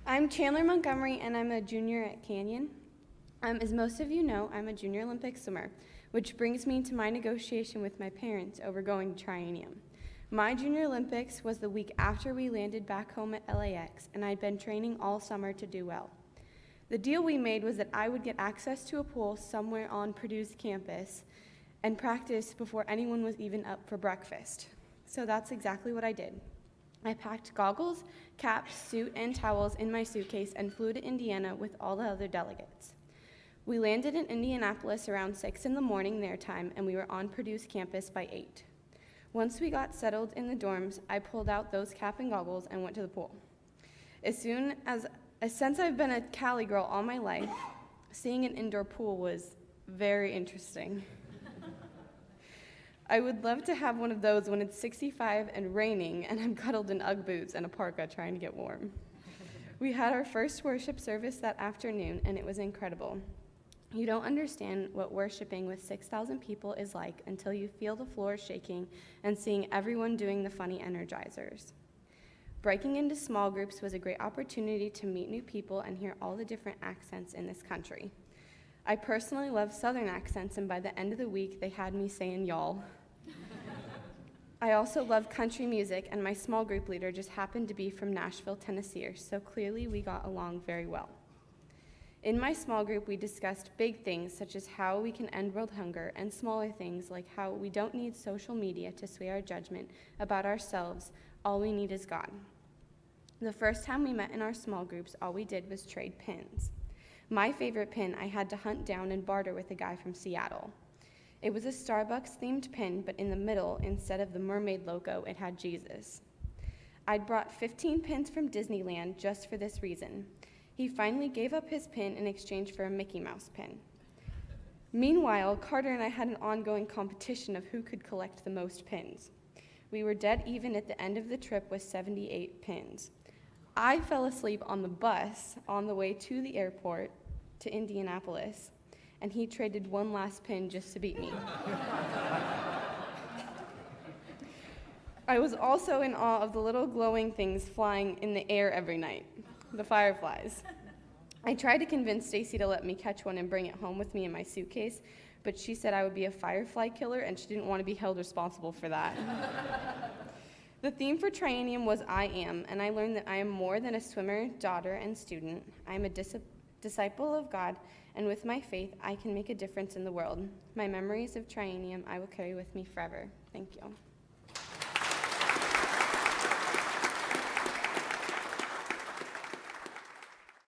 I'm Chandler Montgomery, and I'm a junior at Canyon. As most of you know, I'm a junior Olympic swimmer, which brings me to my negotiation with my parents over going to Triennium. My junior Olympics was the week after we landed back home at LAX, and I'd been training all summer to do well. The deal we made was that I would get access to a pool somewhere on Purdue's campus and practice before anyone was even up for breakfast. So that's exactly what I did. I packed goggles, caps, suit, and towels in my suitcase and flew to Indiana with all the other delegates. We landed in Indianapolis around 6 in the morning their time, and we were on Purdue's campus by 8. Once we got settled in the dorms, I pulled out those cap and goggles and went to the pool. Since I've been a Cali girl all my life, seeing an indoor pool was very interesting. I would love to have one of those when it's 65 and raining and I'm cuddled in Ugg boots and a parka trying to get warm. We had our first worship service that afternoon, and it was incredible. You don't understand what worshiping with 6,000 people is like until you feel the floor shaking and seeing everyone doing the funny energizers. Breaking into small groups was a great opportunity to meet new people and hear all the different accents in this country. I personally love Southern accents, and by the end of the week, they had me saying y'all. I also love country music, and my small group leader just happened to be from Nashville, Tennessee, so clearly we got along very well. In my small group, we discussed big things such as how we can end world hunger, and smaller things like how we don't need social media to sway our judgment about ourselves. All we need is God. The first time we met in our small groups, all we did was trade pins. My favorite pin I had to hunt down and barter with a guy from Seattle. It was a Starbucks-themed pin, but in the middle, instead of the mermaid logo, it had Jesus. I'd brought 15 pins from Disneyland just for this reason. He finally gave up his pin in exchange for a Mickey Mouse pin. Meanwhile, Carter and I had an ongoing competition of who could collect the most pins. We were dead even at the end of the trip with 78 pins. I fell asleep on the bus on the way to the airport to Indianapolis, and he traded one last pin just to beat me. I was also in awe of the little glowing things flying in the air every night, the fireflies. I tried to convince Stacy to let me catch one and bring it home with me in my suitcase, but she said I would be a firefly killer, and she didn't want to be held responsible for that. The theme for Triennium was I Am, and I learned that I am more than a swimmer, daughter, and student. I am a disciple of God, and with my faith, I can make a difference in the world. My memories of Triennium I will carry with me forever. Thank you.